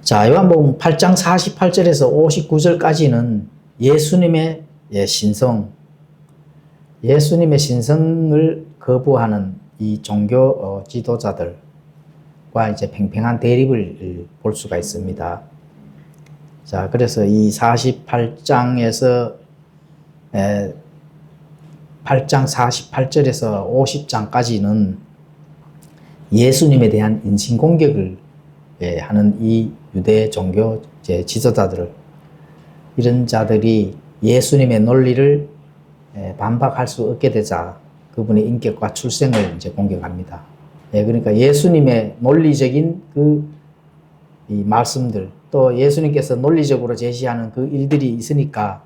자, 요한복음 8장 48절에서 59절까지는 예수님의 신성, 예수님의 신성을 거부하는 이 종교 지도자들과 이제 팽팽한 대립을 볼 수가 있습니다. 자, 그래서 이 48장에서 8장 48절에서 50장까지는 예수님에 대한 인신공격을 하는 이 유대 종교 지도자들을, 이런 자들이 예수님의 논리를 반박할 수 없게 되자 그분의 인격과 출생을 이제 공격합니다. 그러니까 예수님의 논리적인 이 말씀들, 또 예수님께서 논리적으로 제시하는 그 일들이 있으니까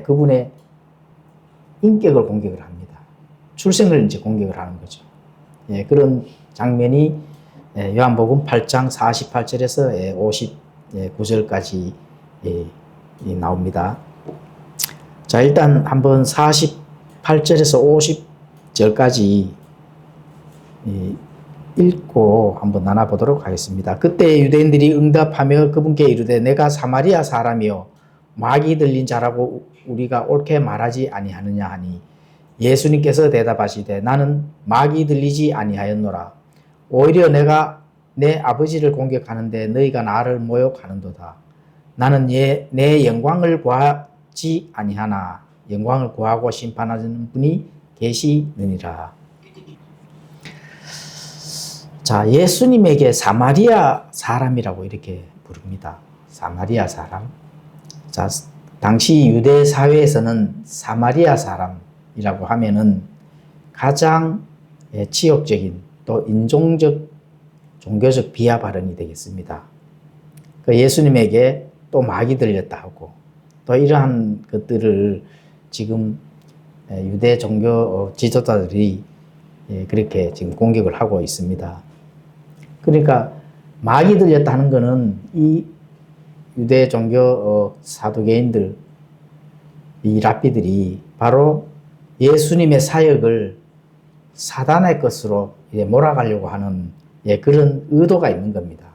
그분의 인격을 공격을 합니다. 출생을 이제 공격을 하는 거죠. 그런 장면이 요한복음 8장 48절에서 59절까지 나옵니다. 자, 일단 한번 48절에서 50절까지 읽고 한번 나눠보도록 하겠습니다. 그때 유대인들이 응답하며 그분께 이르되 내가 사마리아 사람이요 마귀 들린 자라고 우리가 옳게 말하지 아니하느냐 하니 예수님께서 대답하시되 나는 마귀 들리지 아니하였노라. 오히려 내가 내 아버지를 공격하는데 너희가 나를 모욕하는도다. 나는 내 영광을 구하지 아니하나 영광을 구하고 심판하는 분이 계시느니라. 자, 예수님에게 사마리아 사람이라고 이렇게 부릅니다. 사마리아 사람. 자, 당시 유대 사회에서는 사마리아 사람이라고 하면은 가장 치욕적인 또 인종적, 종교적 비하 발언이 되겠습니다. 예수님에게 또 마귀 들렸다 하고 또 이러한 것들을 지금 유대 종교 지도자들이 그렇게 지금 공격을 하고 있습니다. 그러니까 마귀 들렸다 하는 것은 이 유대 종교 사두개인들, 이 랍비들이 바로 예수님의 사역을 사단의 것으로 몰아가려고 하는 그런 의도가 있는 겁니다.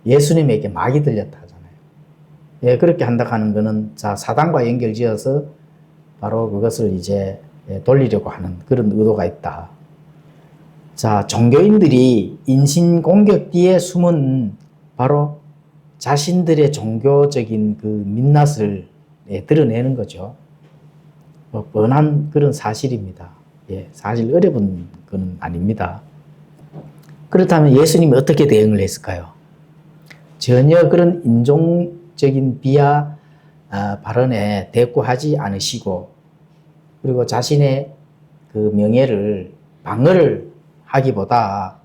예수님에게 마귀 들렸다 하잖아요. 그렇게 한다 하는 것은 자, 사단과 연결지어서 바로 그것을 이제 돌리려고 하는 그런 의도가 있다. 자, 종교인들이 인신공격 뒤에 숨은 바로 자신들의 종교적인 그 민낯을 드러내는 거죠. 뻔한 그런 사실입니다. 사실 어려운 건 아닙니다. 그렇다면 예수님이 어떻게 대응을 했을까요? 전혀 그런 인종적인 비하 발언에 대꾸하지 않으시고, 그리고 자신의 그 명예를 방어를 하기보다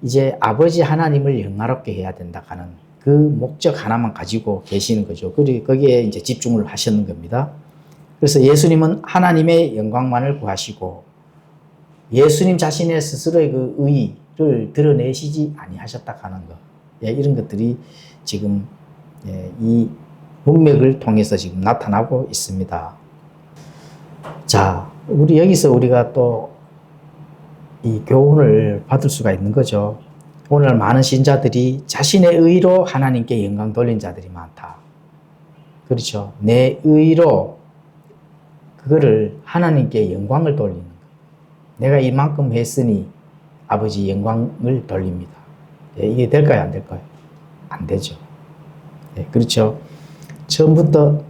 이제 아버지 하나님을 영화롭게 해야 된다 하는 그 목적 하나만 가지고 계시는 거죠. 그리고 거기에 이제 집중을 하시는 겁니다. 그래서 예수님은 하나님의 영광만을 구하시고 예수님 자신의 스스로의 그 의의를 드러내시지 아니하셨다 하는 것. 이런 것들이 지금 이 문맥을 통해서 지금 나타나고 있습니다. 자, 여기서 우리가 또 이 교훈을 받을 수가 있는 거죠. 오늘 많은 신자들이 자신의 의로 하나님께 영광 돌린 자들이 많다. 그렇죠. 내 의로 그거를 하나님께 영광을 돌리는 것. 내가 이만큼 했으니 아버지 영광을 돌립니다. 이게 될까요? 안 될까요? 안 되죠. 그렇죠. 처음부터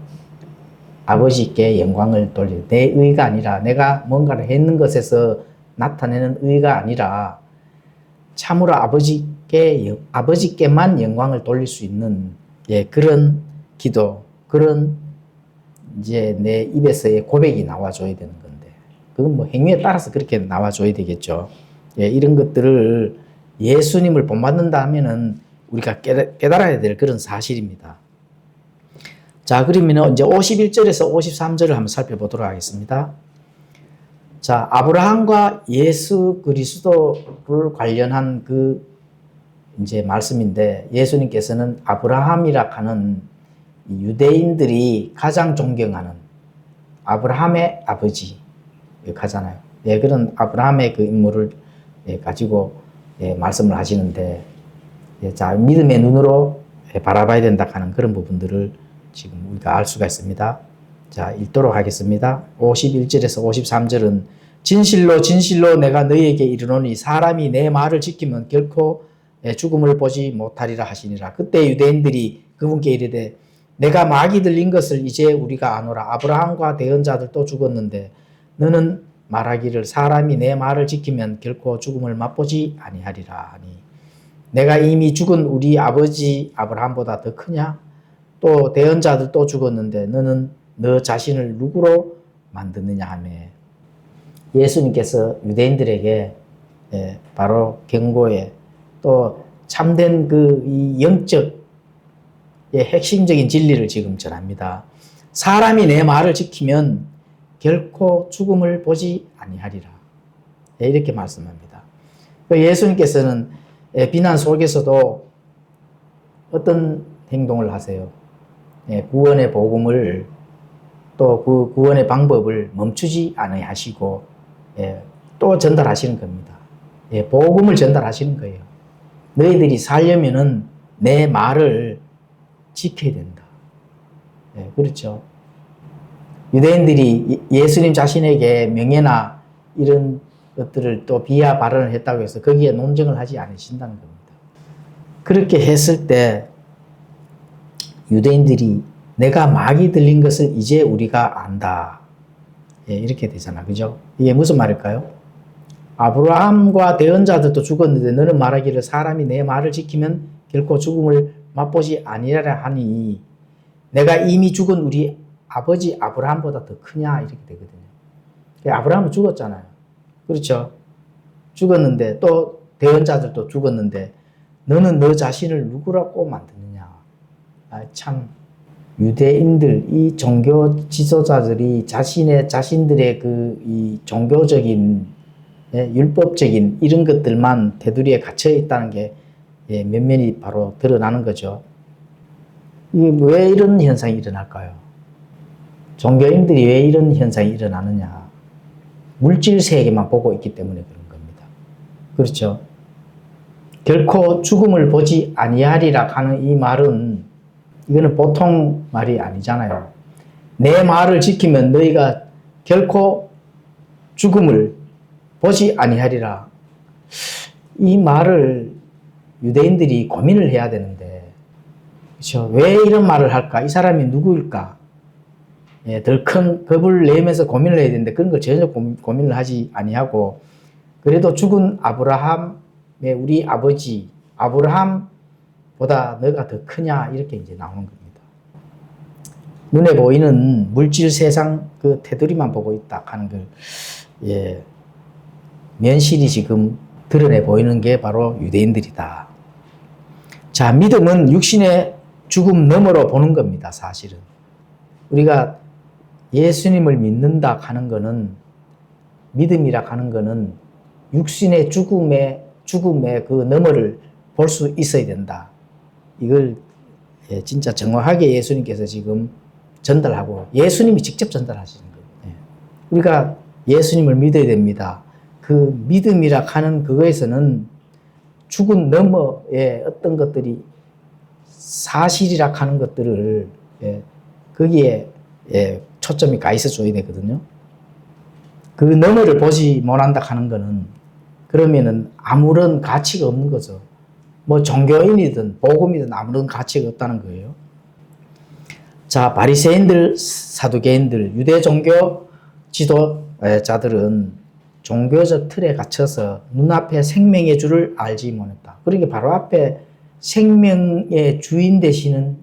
아버지께 영광을 돌리는, 내 의가 아니라 내가 뭔가를 했는 것에서 나타내는 의가 아니라 참으로 아버지께만 영광을 돌릴 수 있는 그런 기도, 그런 이제 내 입에서의 고백이 나와줘야 되는 건데, 그건 뭐 행위에 따라서 그렇게 나와줘야 되겠죠. 이런 것들을 예수님을 본받는다 하면은 우리가 깨달아야 될 그런 사실입니다. 자, 그러면 이제 51절에서 53절을 한번 살펴보도록 하겠습니다. 자, 아브라함과 예수 그리스도를 관련한 그 이제 말씀인데, 예수님께서는 아브라함이라 하는 유대인들이 가장 존경하는 아브라함의 아버지 하잖아요. 그런 아브라함의 그 인물을 가지고 말씀을 하시는데, 자, 믿음의 눈으로 바라봐야 된다 하는 그런 부분들을 지금 우리가 알 수가 있습니다. 자, 읽도록 하겠습니다. 51절에서 53절은 진실로 진실로 내가 너희에게 이르노니 사람이 내 말을 지키면 결코 죽음을 보지 못하리라 하시니라. 그때 유대인들이 그분께 이르되 내가 마귀 들린 것을 이제 우리가 아노라. 아브라함과 대언자들 또 죽었는데 너는 말하기를 사람이 내 말을 지키면 결코 죽음을 맛보지 아니하리라 하니 내가 이미 죽은 우리 아버지 아브라함보다 더 크냐? 또 대언자들 또 죽었는데 너는 너 자신을 누구로 만드느냐 하며 예수님께서 유대인들에게 바로 경고에 또 참된 이 영적 핵심적인 진리를 지금 전합니다. 사람이 내 말을 지키면 결코 죽음을 보지 아니하리라. 이렇게 말씀합니다. 예수님께서는 비난 속에서도 어떤 행동을 하세요? 구원의 복음을 또 그 구원의 방법을 멈추지 않으시고 또 전달하시는 겁니다. 복음을 전달하시는 거예요. 너희들이 살려면은 내 말을 지켜야 된다. 그렇죠. 유대인들이 예수님 자신에게 명예나 이런 것들을 또 비하 발언을 했다고 해서 거기에 논쟁을 하지 않으신다는 겁니다. 그렇게 했을 때 유대인들이 내가 마귀 들린 것을 이제 우리가 안다. 이렇게 되잖아. 그죠? 이게 무슨 말일까요? 아브라함과 대언자들도 죽었는데 너는 말하기를 사람이 내 말을 지키면 결코 죽음을 맛보지 아니하라 하니 내가 이미 죽은 우리 아버지 아브라함보다 더 크냐 이렇게 되거든요. 아브라함은 죽었잖아요. 그렇죠? 죽었는데 또 대언자들도 죽었는데 너는 너 자신을 누구라고 만드느냐. 참 유대인들 이 종교 지도자들이 자신들의 이 종교적인 율법적인 이런 것들만 테두리에 갇혀 있다는 게 면면이 바로 드러나는 거죠. 이게 왜 이런 현상이 일어날까요? 종교인들이 왜 이런 현상이 일어나느냐? 물질 세계만 보고 있기 때문에 그런 겁니다. 그렇죠? 결코 죽음을 보지 아니하리라 하는 이 말은 이거는 보통 말이 아니잖아요. 내 말을 지키면 너희가 결코 죽음을 보지 아니하리라. 이 말을 유대인들이 고민을 해야 되는데, 그렇죠? 왜 이런 말을 할까? 이 사람이 누구일까? 덜 큰 겁을 내면서 고민을 해야 되는데 그런 걸 전혀 고민을 하지 아니하고 그래도 죽은 아브라함의 우리 아버지 아브라함보다 너가 더 크냐 이렇게 이제 나오는 겁니다. 눈에 보이는 물질 세상 그 테두리만 보고 있다 하는 걸 면실이 지금 드러내 보이는 게 바로 유대인들이다. 자, 믿음은 육신의 죽음 너머로 보는 겁니다. 사실은 우리가 예수님을 믿는다 하는 것은 믿음이라 하는 것은 육신의 죽음의 그 너머를 볼 수 있어야 된다. 이걸 진짜 정확하게 예수님께서 지금 전달하고 예수님이 직접 전달하시는 거예요. 우리가 예수님을 믿어야 됩니다. 그 믿음이라 하는 그거에서는 죽은 너머의 어떤 것들이 사실이라 하는 것들을 거기에 초점이 가 있어 줘야 되거든요. 그 너머를 보지 못한다 하는 거는 그러면은 아무런 가치가 없는 거죠. 뭐 종교인이든 복음이든 아무런 가치가 없다는 거예요. 자, 바리새인들, 사두개인들, 유대 종교 지도자들은 종교적 틀에 갇혀서 눈앞에 생명의 주를 알지 못했다. 그러니까 바로 앞에 생명의 주인 되시는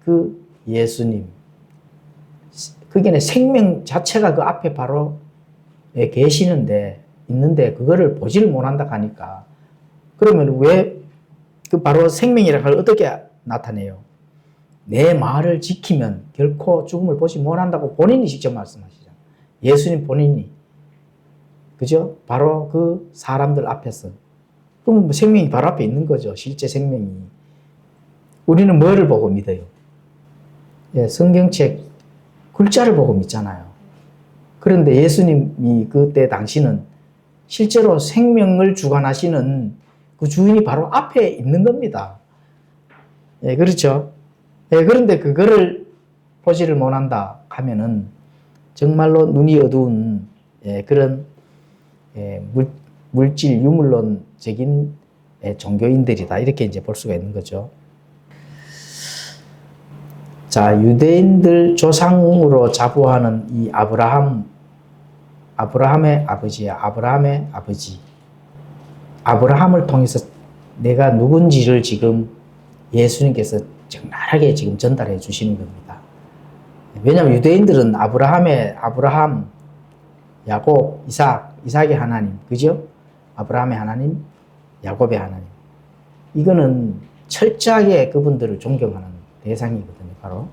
그 예수님, 그게 생명 자체가 그 앞에 바로 있는데 그거를 보지를 못한다 하니까 그러면 왜 그 바로 생명이라는 걸 어떻게 나타내요? 내 말을 지키면 결코 죽음을 보지 못한다고 본인이 직접 말씀하시잖아요. 예수님 본인이. 그죠? 바로 그 사람들 앞에서. 그럼 생명이 바로 앞에 있는 거죠. 실제 생명이. 우리는 뭐를 보고 믿어요? 성경책 글자를 보고 믿잖아요. 그런데 예수님이 그때 당시는 실제로 생명을 주관하시는 그 주인이 바로 앞에 있는 겁니다. 예, 그렇죠. 예, 그런데 그거를 보지를 못한다 하면은 정말로 눈이 어두운 그런 물질 유물론적인 종교인들이다, 이렇게 이제 볼 수가 있는 거죠. 자, 유대인들 조상으로 자부하는 이 아브라함의 아버지. 아브라함을 통해서 내가 누군지를 지금 예수님께서 적나라하게 지금 전달해 주시는 겁니다. 왜냐하면 유대인들은 아브라함, 야곱, 이삭의 하나님, 그죠? 아브라함의 하나님, 야곱의 하나님. 이거는 철저하게 그분들을 존경하는 대상이거든요, 바로.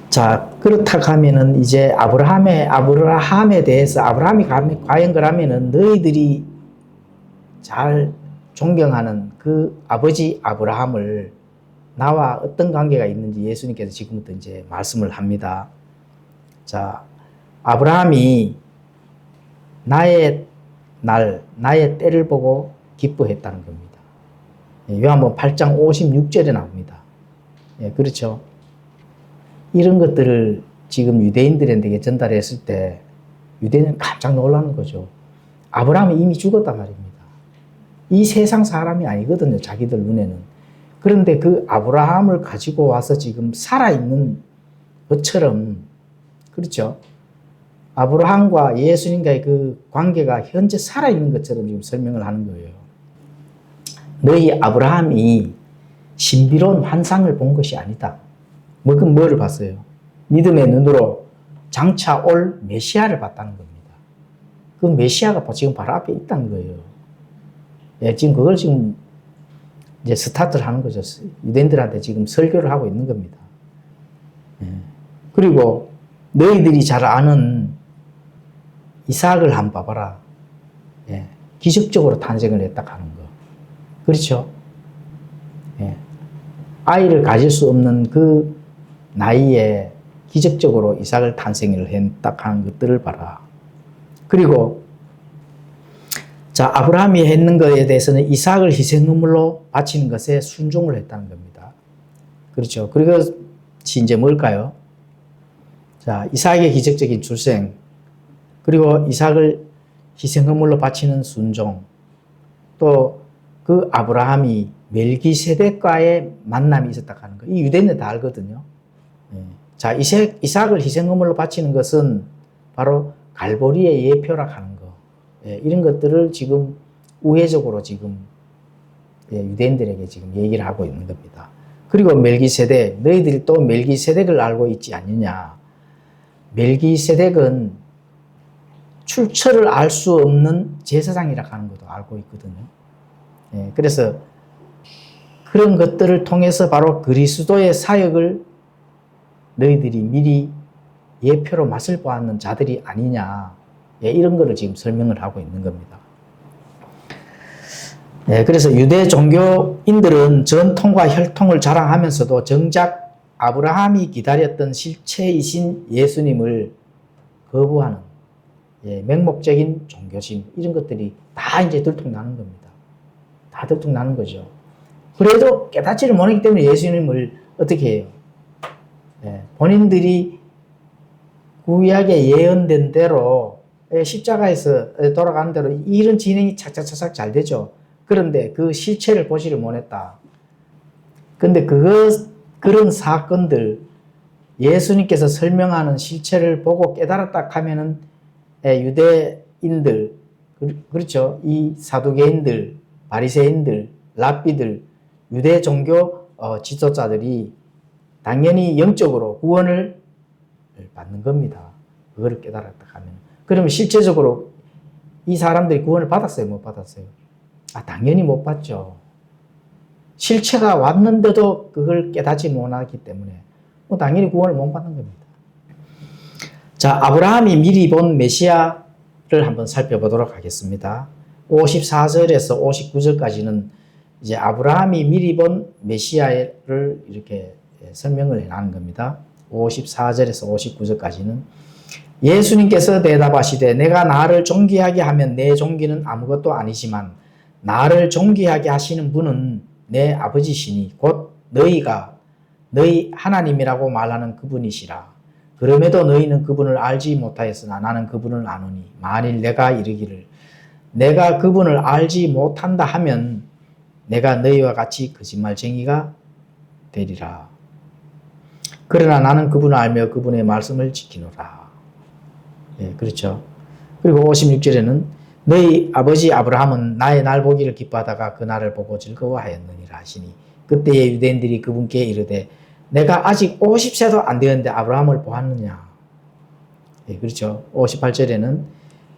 자, 그렇다고 하면은 이제 아브라함에 대해서, 아브라함이 과연 그러면은 너희들이 잘 존경하는 그 아버지 아브라함을 나와 어떤 관계가 있는지 예수님께서 지금부터 이제 말씀을 합니다. 자, 아브라함이 나의 때를 보고 기뻐했다는 겁니다. 요한복음 8장 56절에 나옵니다. 예, 그렇죠. 이런 것들을 지금 유대인들에게 전달했을 때 유대인은 깜짝 놀라는 거죠. 아브라함이 이미 죽었단 말입니다. 이 세상 사람이 아니거든요, 자기들 눈에는. 그런데 그 아브라함을 가지고 와서 지금 살아있는 것처럼, 그렇죠? 아브라함과 예수님과의 그 관계가 현재 살아있는 것처럼 지금 설명을 하는 거예요. 너희 아브라함이 신비로운 환상을 본 것이 아니다. 그럼 뭐를 봤어요? 믿음의 눈으로 장차 올 메시아를 봤다는 겁니다. 그 메시아가 지금 바로 앞에 있다는 거예요. 예, 지금 그걸 지금 이제 스타트를 하는 거죠. 유대인들한테 지금 설교를 하고 있는 겁니다. 예. 그리고 너희들이 잘 아는 이삭을 한번 봐봐라. 예. 기적적으로 탄생을 했다 하는 거. 그렇죠? 예. 아이를 가질 수 없는 그 나이에 기적적으로 이삭을 탄생을 했다 하는 것들을 봐라. 그리고 자, 아브라함이 했는 것에 대해서는 이삭을 희생물로 바치는 것에 순종을 했다는 겁니다. 그렇죠? 그것이 이제 뭘까요? 자, 이삭의 기적적인 출생, 그리고 이삭을 희생물로 바치는 순종, 또 그 아브라함이 멜기세덱과의 만남이 있었다 하는 거. 이 유대인은 다 알거든요. 자, 이삭을 희생물로 바치는 것은 바로 갈보리의 예표라 하는 거. 이런 것들을 지금 우회적으로 지금 유대인들에게 지금 얘기를 하고 있는 겁니다. 그리고 멜기세덱, 너희들이 또 멜기세덱을 알고 있지 않느냐. 멜기세덱은 출처를 알 수 없는 제사장이라 하는 것도 알고 있거든요. 그래서 그런 것들을 통해서 바로 그리스도의 사역을 너희들이 미리 예표로 맛을 보았는 자들이 아니냐. 이런 거를 지금 설명을 하고 있는 겁니다. 그래서 유대 종교인들은 전통과 혈통을 자랑하면서도 정작 아브라함이 기다렸던 실체이신 예수님을 거부하는 맹목적인 종교심, 이런 것들이 다 이제 들통나는 겁니다. 다 들통나는 거죠. 그래도 깨닫지를 못하기 때문에 예수님을 어떻게 해요? 본인들이 구약에 예언된 대로 십자가에서 돌아가는 대로 이런 진행이 착착착착 잘 되죠. 그런데 그 실체를 보지를 못했다. 근데 그런 사건들, 예수님께서 설명하는 실체를 보고 깨달았다 하면은 유대인들, 그렇죠? 이 사두개인들, 바리새인들, 랍비들, 유대 종교 지도자들이 당연히 영적으로 구원을 받는 겁니다. 그거를 깨달았다 하면. 그러면 실제적으로 이 사람들이 구원을 받았어요? 못 받았어요? 당연히 못 받죠. 실체가 왔는데도 그걸 깨닫지 못하기 때문에 당연히 구원을 못 받는 겁니다. 자, 아브라함이 미리 본 메시아를 한번 살펴보도록 하겠습니다. 54절에서 59절까지는 이제 아브라함이 미리 본 메시아를 이렇게 설명을 해놓은 겁니다. 54절에서 59절까지는 예수님께서 대답하시되 내가 나를 존귀하게 하면 내 존귀는 아무것도 아니지만 나를 존귀하게 하시는 분은 내 아버지시니 곧 너희가 너희 하나님이라고 말하는 그분이시라. 그럼에도 너희는 그분을 알지 못하였으나 나는 그분을 아노니 만일 내가 이르기를 내가 그분을 알지 못한다 하면 내가 너희와 같이 거짓말쟁이가 되리라. 그러나 나는 그분을 알며 그분의 말씀을 지키노라. 예, 그렇죠. 그리고 56절에는 너희 아버지 아브라함은 나의 날 보기를 기뻐하다가 그 날을 보고 즐거워하였느니라 하시니 그때의 유대인들이 그분께 이르되 내가 아직 50세도 안 되었는데 아브라함을 보았느냐. 예, 그렇죠. 58절에는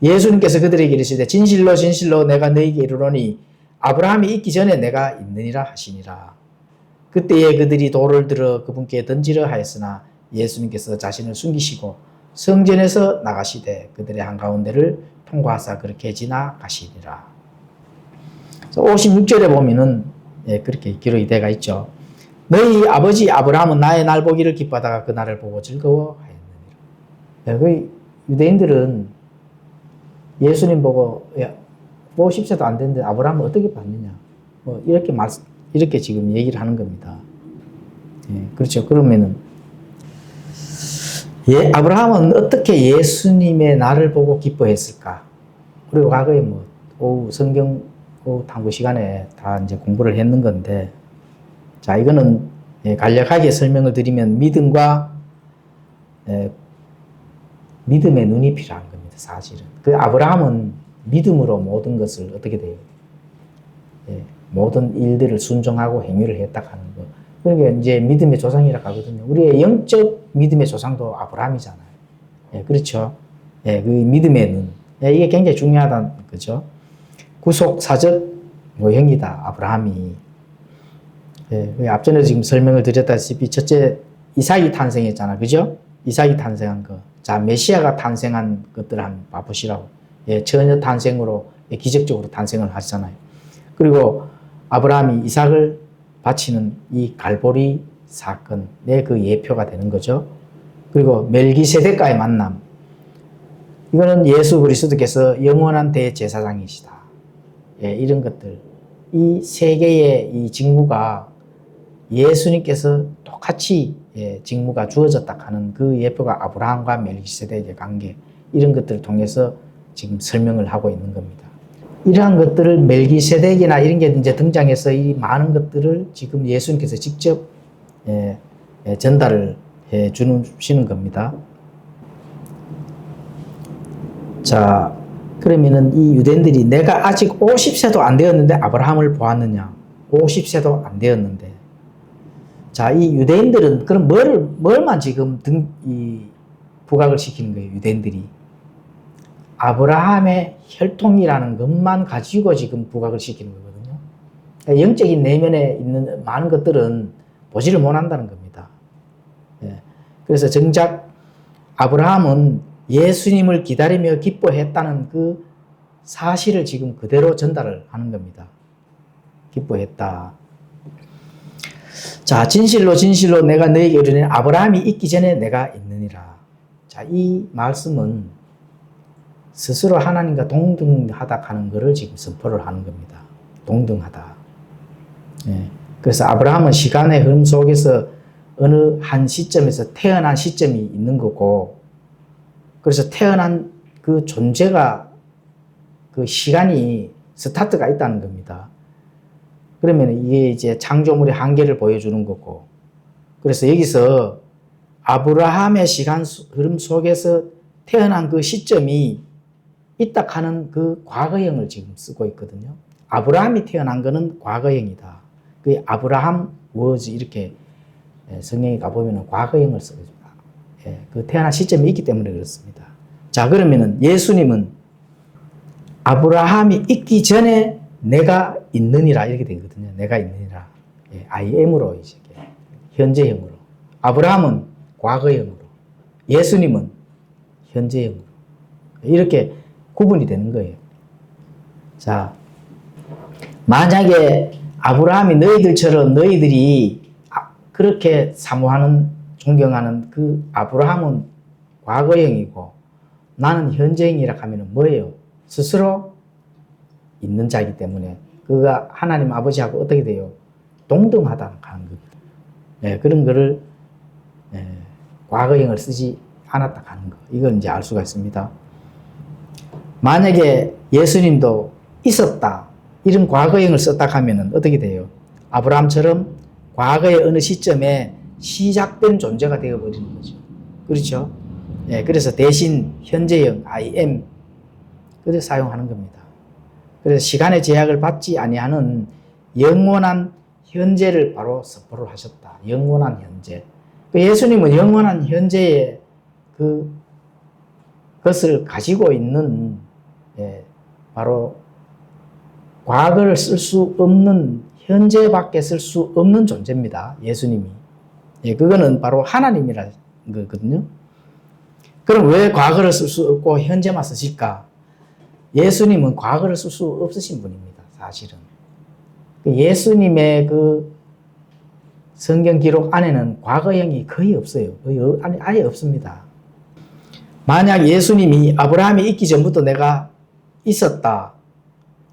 예수님께서 그들에게 이르시되 진실로 진실로 내가 너희에게 이르노니 아브라함이 있기 전에 내가 있느니라 하시니라. 그때에 그들이 돌을 들어 그분께 던지려 하였으나 예수님께서 자신을 숨기시고 성전에서 나가시되 그들의 한가운데를 통과하사 그렇게 지나가시니라. 56절에 보면은 그렇게 기록이 되어 있죠. 너희 아버지 아브라함은 나의 날 보기를 기뻐하다가 그 날을 보고 즐거워하였느니라. 그 유대인들은 예수님 보고 50세도 안 됐는데 아브라함은 어떻게 봤느냐. 이렇게 지금 얘기를 하는 겁니다. 그렇죠. 그러면은 아브라함은 어떻게 예수님의 날을 보고 기뻐했을까? 그리고 과거에 오후 성경 탐구 시간에 다 이제 공부를 했는 건데, 자, 이거는 간략하게 설명을 드리면 믿음과 믿음의 눈이 필요한 겁니다, 사실은. 그 아브라함은 믿음으로 모든 것을 어떻게 돼요? 모든 일들을 순종하고 행위를 했다 하는 거. 그러니까 이제 믿음의 조상이라고 하거든요. 우리의 영적 믿음의 조상도 아브라함이잖아요. 그렇죠. 그 믿음의 눈. 이게 굉장히 중요하다는 거죠. 구속 사적 모형이다, 아브라함이. 앞전에 지금 설명을 드렸다시피 첫째 이삭이 탄생했잖아, 그죠? 이삭이 탄생한 거. 자, 메시아가 탄생한 것들을 한번 봐보시라고. 처녀 탄생으로 기적적으로 탄생을 하시잖아요. 그리고 아브라함이 이삭을 바치는 이 갈보리 사건, 그 예표가 되는 거죠. 그리고 멜기세덱과의 만남. 이거는 예수 그리스도께서 영원한 대제사장이시다. 이런 것들. 이 세 개의 이 직무가 예수님께서 똑같이 직무가 주어졌다 하는 그 예표가 아브라함과 멜기세덱의 관계, 이런 것들을 통해서 지금 설명을 하고 있는 겁니다. 이러한 것들을 멜기세덱이나 이런 게 이제 등장해서 이 많은 것들을 지금 예수님께서 직접 전달을 해 주시는 겁니다. 자, 그러면은 이 유대인들이 내가 아직 50세도 안 되었는데 아브라함을 보았느냐? 50세도 안 되었는데. 자, 이 유대인들은 그럼 뭘만 지금 부각을 시키는 거예요, 유대인들이. 아브라함의 혈통이라는 것만 가지고 지금 부각을 시키는 거거든요. 영적인 내면에 있는 많은 것들은 보지를 못한다는 겁니다. 그래서 정작 아브라함은 예수님을 기다리며 기뻐했다는 그 사실을 지금 그대로 전달을 하는 겁니다. 기뻐했다. 자, 진실로 진실로 내가 너에게 이르노니 아브라함이 있기 전에 내가 있느니라. 자, 이 말씀은 스스로 하나님과 동등하다 하는 것을 지금 선포를 하는 겁니다. 동등하다. 그래서 아브라함은 시간의 흐름 속에서 어느 한 시점에서 태어난 시점이 있는 거고, 그래서 태어난 그 존재가 그 시간이 스타트가 있다는 겁니다. 그러면 이게 이제 창조물의 한계를 보여주는 거고, 그래서 여기서 아브라함의 시간 흐름 속에서 태어난 그 시점이 있다 하는 그 과거형을 지금 쓰고 있거든요. 아브라함이 태어난 거는 과거형이다. 그 아브라함 워즈 이렇게 성경에 가보면 과거형을 쓰거든요. 그 태어난 시점이 있기 때문에 그렇습니다. 자, 그러면은 예수님은 아브라함이 있기 전에 내가 있느니라 이렇게 되거든요. 내가 있느니라. I am으로 이제 현재형으로. 아브라함은 과거형으로. 예수님은 현재형으로. 이렇게 구분이 되는 거예요. 자, 만약에 아브라함이 너희들처럼 너희들이 그렇게 사모하는, 존경하는 그 아브라함은 과거형이고 나는 현재인이라 하면 뭐예요? 스스로 있는 자이기 때문에 그가 하나님 아버지하고 어떻게 돼요? 동등하다는 겁니다. 네, 그런 거를 과거형을 쓰지 않았다 하는 거. 이걸 이제 알 수가 있습니다. 만약에 예수님도 있었다, 이런 과거형을 썼다 하면 어떻게 돼요? 아브라함처럼 과거의 어느 시점에 시작된 존재가 되어버리는 거죠. 그렇죠? 예, 그래서 대신 현재형 I am 그래서 사용하는 겁니다. 그래서 시간의 제약을 받지 아니하는 영원한 현재를 바로 선포를 하셨다. 영원한 현재. 예수님은 영원한 현재의 그것을 가지고 있는 바로 과거를 쓸 수 없는 현재밖에 쓸 수 없는 존재입니다. 예수님이. 그거는 바로 하나님이라는 거거든요. 그럼 왜 과거를 쓸 수 없고 현재만 쓰실까? 예수님은 과거를 쓸 수 없으신 분입니다. 사실은. 예수님의 그 성경 기록 안에는 과거형이 거의 없어요. 아예 없습니다. 만약 예수님이 아브라함이 있기 전부터 내가 있었다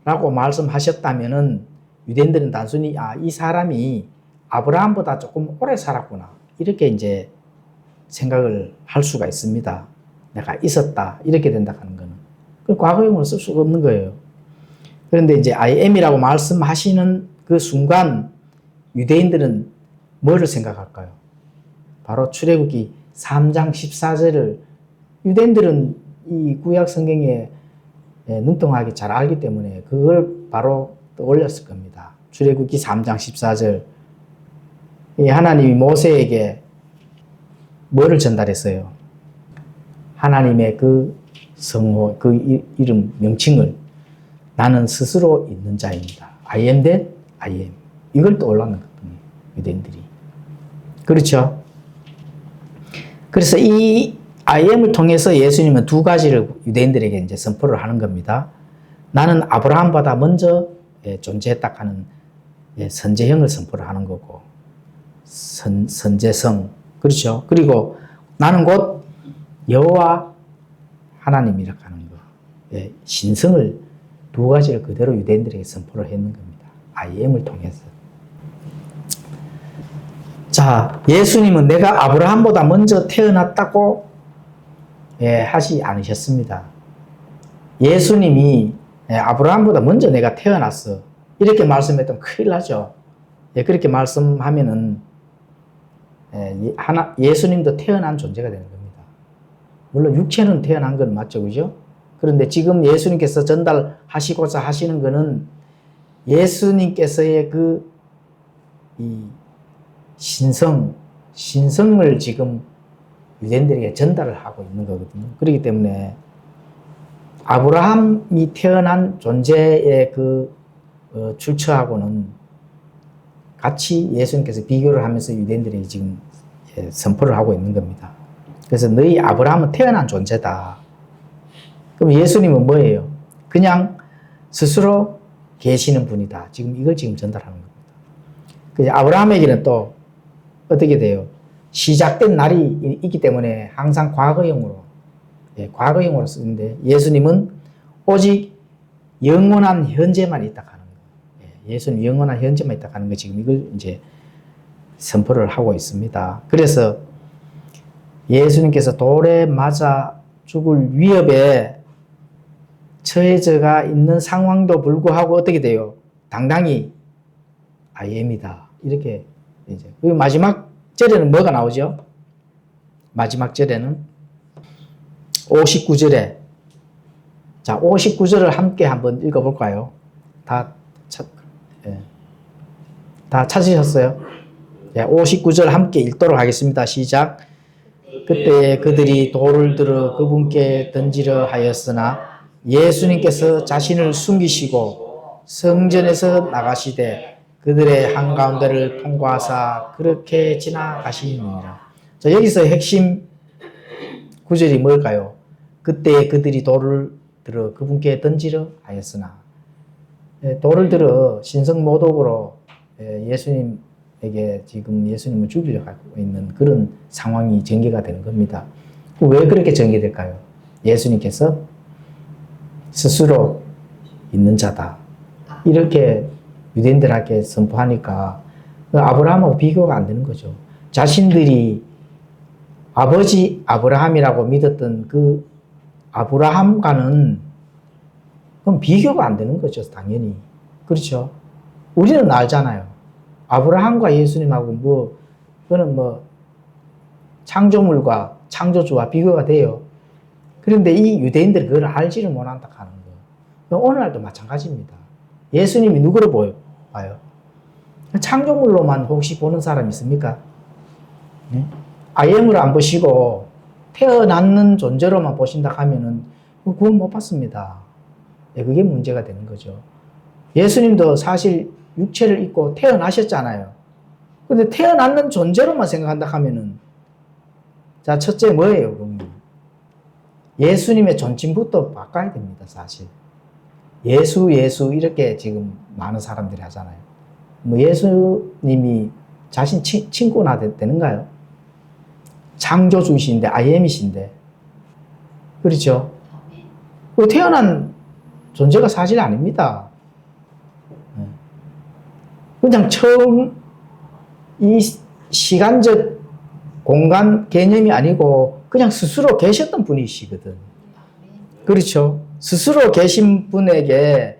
라고 말씀하셨다면은 유대인들은 단순히 이 사람이 아브라함보다 조금 오래 살았구나 이렇게 이제 생각을 할 수가 있습니다. 내가 있었다 이렇게 된다 하는 거는 과거형으로 쓸 수가 없는 거예요. 그런데 이제 I am이라고 말씀하시는 그 순간 유대인들은 뭐를 생각할까요? 바로 출애굽기 3장 14절을 유대인들은 이 구약 성경에 능통하게 잘 알기 때문에 그걸 바로 떠올렸을 겁니다. 출애굽기 3장 14절 하나님이 모세에게 뭐를 전달했어요? 하나님의 그 성호, 그 이름, 명칭을 나는 스스로 있는 자입니다. I am that I am. 이걸 떠올랐는 거거든요. 유대인들이. 그렇죠? 그래서 이 I am을 통해서 예수님은 두 가지를 유대인들에게 이제 선포를 하는 겁니다. 나는 아브라함보다 먼저 존재했다 하는 선제형을 선포를 하는 거고, 선제성. 그렇죠? 그리고 나는 곧 여호와 하나님이라 하는 거. 신성을 두 가지를 그대로 유대인들에게 선포를 했는 겁니다. I am을 통해서. 자, 예수님은 내가 아브라함보다 먼저 태어났다고 하지 않으셨습니다. 예수님이 아브라함보다 먼저 내가 태어났어. 이렇게 말씀했다면 큰일 나죠. 그렇게 말씀하면은 예수님도 태어난 존재가 되는 겁니다. 물론 육체는 태어난 건 맞죠, 그죠? 그런데 지금 예수님께서 전달하시고자 하시는 것은 예수님께서의 이 신성을 지금 유대인들에게 전달을 하고 있는 거거든요. 그렇기 때문에 아브라함이 태어난 존재의 출처하고는 같이 예수님께서 비교를 하면서 유대인들에게 지금 선포를 하고 있는 겁니다. 그래서 너희 아브라함은 태어난 존재다. 그럼 예수님은 뭐예요? 그냥 스스로 계시는 분이다. 이걸 전달하는 겁니다. 그래서 아브라함에게는 또 어떻게 돼요? 시작된 날이 있기 때문에 항상 과거형으로 쓰는데 예수님은 오직 영원한 현재만 있다 하는 거예요. 예수님 영원한 현재만 있다 하는 거 지금 이걸 이제 선포를 하고 있습니다. 그래서 예수님께서 돌에 맞아 죽을 위협에 처해져가 있는 상황도 불구하고 어떻게 돼요? 당당히 I am이다. 이렇게 이제 그 마지막 절에는 뭐가 나오죠? 마지막 절에는 59절에 자 59절을 함께 한번 읽어볼까요? 다 찾으셨어요? 59절 함께 읽도록 하겠습니다. 시작. 그때 그들이 돌을 들어 그분께 던지려 하였으나 예수님께서 자신을 숨기시고 성전에서 나가시되 그들의 한가운데를 통과하사 그렇게 지나가시니라. 자, 여기서 핵심 구절이 뭘까요? 그때 그들이 돌을 들어 그분께 던지려 하였으나 돌을 들어 신성모독으로 예수님에게 지금 예수님을 죽이려고 하고 있는 그런 상황이 전개가 되는 겁니다. 왜 그렇게 전개될까요? 예수님께서 스스로 있는 자다. 이렇게 유대인들에게 선포하니까 아브라함하고 비교가 안 되는 거죠. 자신들이 아버지 아브라함이라고 믿었던 그 아브라함과는 그럼 비교가 안 되는 거죠, 당연히. 그렇죠? 우리는 알잖아요. 아브라함과 예수님하고 그거는 창조물과 창조주와 비교가 돼요. 그런데 이 유대인들이 그걸 알지를 못한다 하는 거예요. 오늘날도 마찬가지입니다. 예수님이 누구로 봐요? 창조물로만 혹시 보는 사람 있습니까? 네? 아예물을 안 보시고 태어났는 존재로만 보신다 하면은 구원 못 받습니다. 네, 그게 문제가 되는 거죠. 예수님도 사실 육체를 입고 태어나셨잖아요. 그런데 태어났는 존재로만 생각한다 하면은 자, 첫째 뭐예요, 그러면? 예수님의 존칭부터 바꿔야 됩니다, 사실. 예수 이렇게 지금 많은 사람들이 하잖아요. 예수님이 자신 친구나 되는가요? 창조주이신데, 아이엠이신데. 그렇죠? 태어난 존재가 사실 아닙니다. 그냥 처음 이 시간적 공간 개념이 아니고 그냥 스스로 계셨던 분이시거든. 그렇죠? 스스로 계신 분에게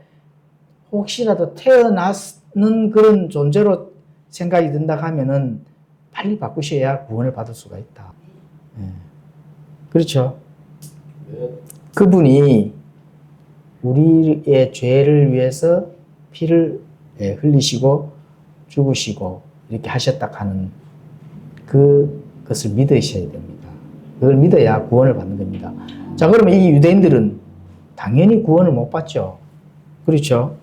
혹시라도 태어났는 그런 존재로 생각이 든다 하면은 빨리 바꾸셔야 구원을 받을 수가 있다. 그렇죠? 그분이 우리의 죄를 위해서 피를 흘리시고 죽으시고 이렇게 하셨다 하는 그것을 믿으셔야 됩니다. 그걸 믿어야 구원을 받는 겁니다. 자, 그러면 이 유대인들은 당연히 구원을 못 받죠. 그렇죠?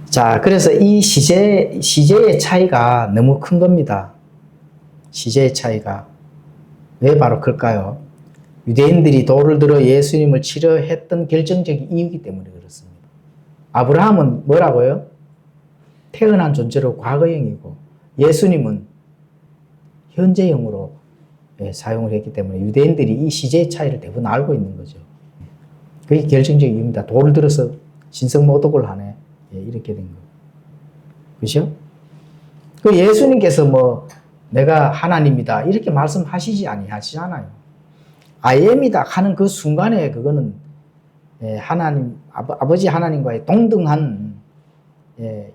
자, 그래서 이 시제의 차이가 너무 큰 겁니다. 시제의 차이가. 왜 바로 클까요? 유대인들이 돌을 들어 예수님을 치려 했던 결정적인 이유이기 때문에 그렇습니다. 아브라함은 뭐라고요? 태어난 존재로 과거형이고 예수님은 현재형으로 사용을 했기 때문에 유대인들이 이 시제의 차이를 대부분 알고 있는 거죠. 그게 결정적인 이유입니다. 돌을 들어서 신성모독을 하네. 이렇게 된 거예요. 그렇죠? 그 예수님께서 내가 하나님이다 이렇게 말씀하시지 아니하시잖아요. I am이다 하는 그 순간에 그거는 하나님, 아버지 하나님과의 동등한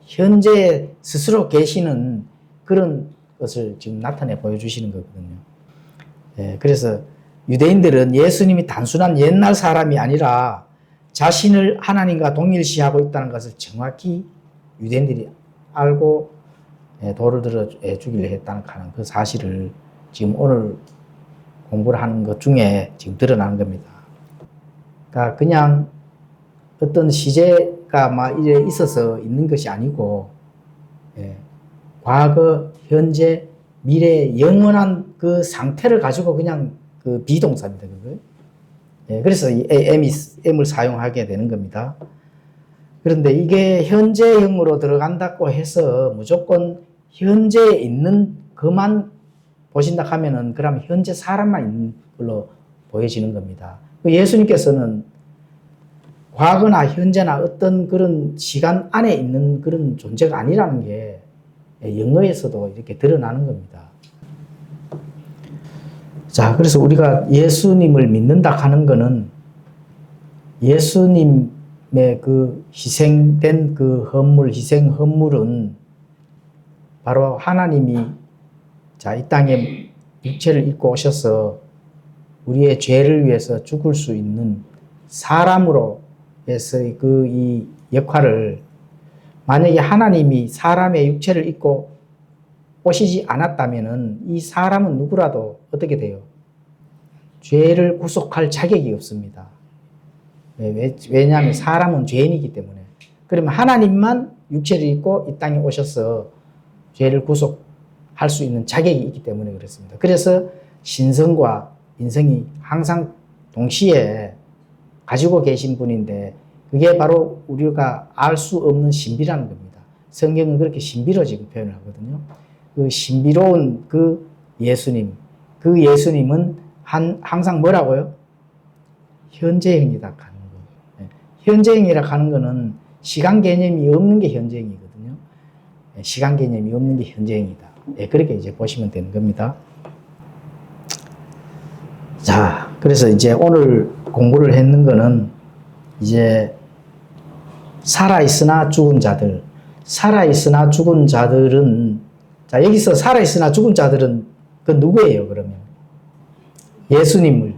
현재 스스로 계시는 그런 것을 지금 나타내 보여주시는 거거든요. 그래서 유대인들은 예수님이 단순한 옛날 사람이 아니라 자신을 하나님과 동일시하고 있다는 것을 정확히 유대인들이 알고 돌을 들어 죽이려 했다는 그 사실을 지금 오늘 공부를 하는 것 중에 지금 드러나는 겁니다. 그러니까 그냥 어떤 시제가 막 이래 있어서 있는 것이 아니고 과거, 현재, 미래의 영원한 그 상태를 가지고 그냥 그 비동사입니다. 그래서 이 am을 사용하게 되는 겁니다. 그런데 이게 현재형으로 들어간다고 해서 무조건 현재에 있는 그만 보신다 하면은 그러면 현재 사람만 있는 걸로 보여지는 겁니다. 예수님께서는 과거나 현재나 어떤 그런 시간 안에 있는 그런 존재가 아니라는 게 영어에서도 이렇게 드러나는 겁니다. 자, 그래서 우리가 예수님을 믿는다 하는 거는 예수님의 그 희생된 그 헌물, 희생 헌물은 바로 하나님이 이 땅에 육체를 입고 오셔서 우리의 죄를 위해서 죽을 수 있는 사람으로 해서의 이 역할을 만약에 하나님이 사람의 육체를 입고 오시지 않았다면은 이 사람은 누구라도 어떻게 돼요? 죄를 구속할 자격이 없습니다. 왜냐하면 사람은 죄인이기 때문에. 그러면 하나님만 육체를 입고 이 땅에 오셔서 죄를 구속할 수 있는 자격이 있기 때문에 그렇습니다. 그래서 신성과 인성이 항상 동시에 가지고 계신 분인데 그게 바로 우리가 알 수 없는 신비라는 겁니다. 성경은 그렇게 신비로 지금 표현을 하거든요. 그 신비로운 그 예수님, 그 예수님은 항상 뭐라고요? 현재형이다 하는 거. 현재형이라 하는 거는 시간 개념이 없는 게 현재형이거든요. 시간 개념이 없는 게 현재형이다. 그렇게 이제 보시면 되는 겁니다. 자, 그래서 이제 오늘 공부를 했는 거는 이제 살아있으나 죽은 자들. 살아있으나 죽은 자들은, 자, 여기서 살아있으나 죽은 자들은 그 누구예요, 그러면? 예수님을.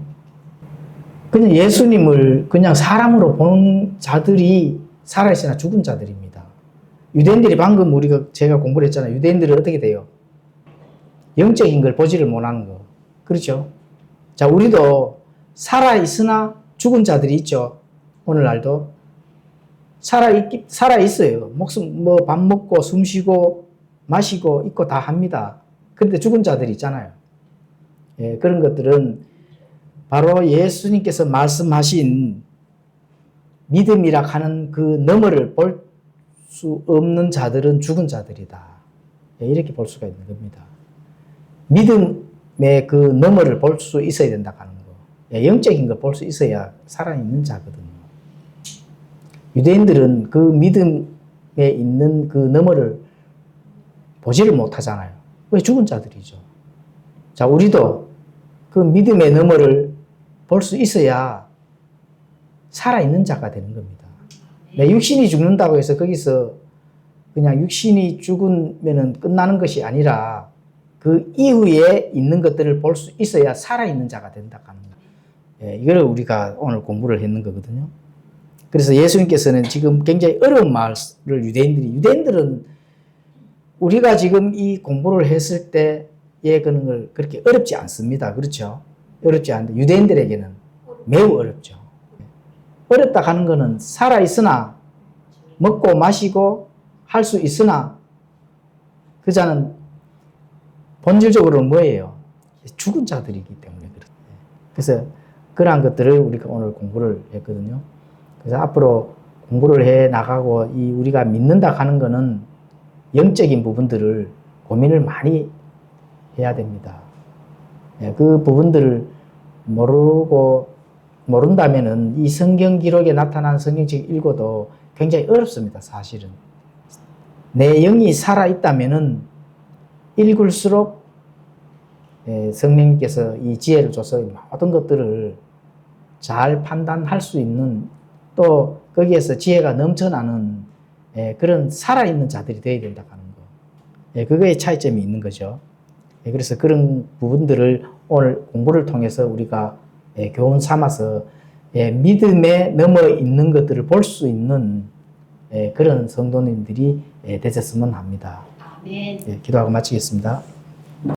그냥 예수님을 그냥 사람으로 보는 자들이 살아있으나 죽은 자들입니다. 유대인들이 방금 제가 공부를 했잖아요. 유대인들은 어떻게 돼요? 영적인 걸 보지를 못하는 거. 그렇죠? 자, 우리도 살아있으나 죽은 자들이 있죠. 오늘날도. 살아있어요. 목숨, 밥 먹고, 숨 쉬고, 마시고, 있고 다 합니다. 그런데 죽은 자들이 있잖아요. 그런 것들은 바로 예수님께서 말씀하신 믿음이라 하는 그 너머를 볼 수 없는 자들은 죽은 자들이다. 이렇게 볼 수가 있는 겁니다. 믿음의 그 너머를 볼 수 있어야 된다 하는 거. 영적인 걸 볼 수 있어야 살아있는 자거든요. 유대인들은 그 믿음에 있는 그 너머를 보지를 못하잖아요. 왜? 죽은 자들이죠. 자, 우리도 그 믿음의 너머를 볼 수 있어야 살아있는 자가 되는 겁니다. 내 육신이 죽는다고 해서 거기서 그냥 육신이 죽으면 끝나는 것이 아니라 그 이후에 있는 것들을 볼 수 있어야 살아있는 자가 된다 하는 거예요. 이걸 우리가 오늘 공부를 했는 거거든요. 그래서 예수님께서는 지금 굉장히 어려운 말을 유대인들은 우리가 지금 이 공부를 했을 때의 그런 걸 그렇게 어렵지 않습니다. 그렇죠? 어렵지 않은데 유대인들에게는 매우 어렵죠. 어렵다 하는 거는 살아있으나 먹고 마시고 할 수 있으나 그 자는 본질적으로는 뭐예요? 죽은 자들이기 때문에 그렇습니다. 그래서 그러한 것들을 우리가 오늘 공부를 했거든요. 그래서 앞으로 공부를 해 나가고 우리가 믿는다 하는 거는 영적인 부분들을 고민을 많이 해야 됩니다. 그 부분들을 모른다면은 이 성경 기록에 나타난 성경책 읽어도 굉장히 어렵습니다, 사실은. 내 영이 살아있다면은 읽을수록 성령님께서 이 지혜를 줘서 모든 것들을 잘 판단할 수 있는 또 거기에서 지혜가 넘쳐나는 그런 살아있는 자들이 되어야 된다 하는 거. 그거에 차이점이 있는 거죠. 그래서 그런 부분들을 오늘 공부를 통해서 우리가 교훈 삼아서 믿음에 넘어 있는 것들을 볼 수 있는 그런 성도님들이 되셨으면 합니다. 아멘. 기도하고 마치겠습니다.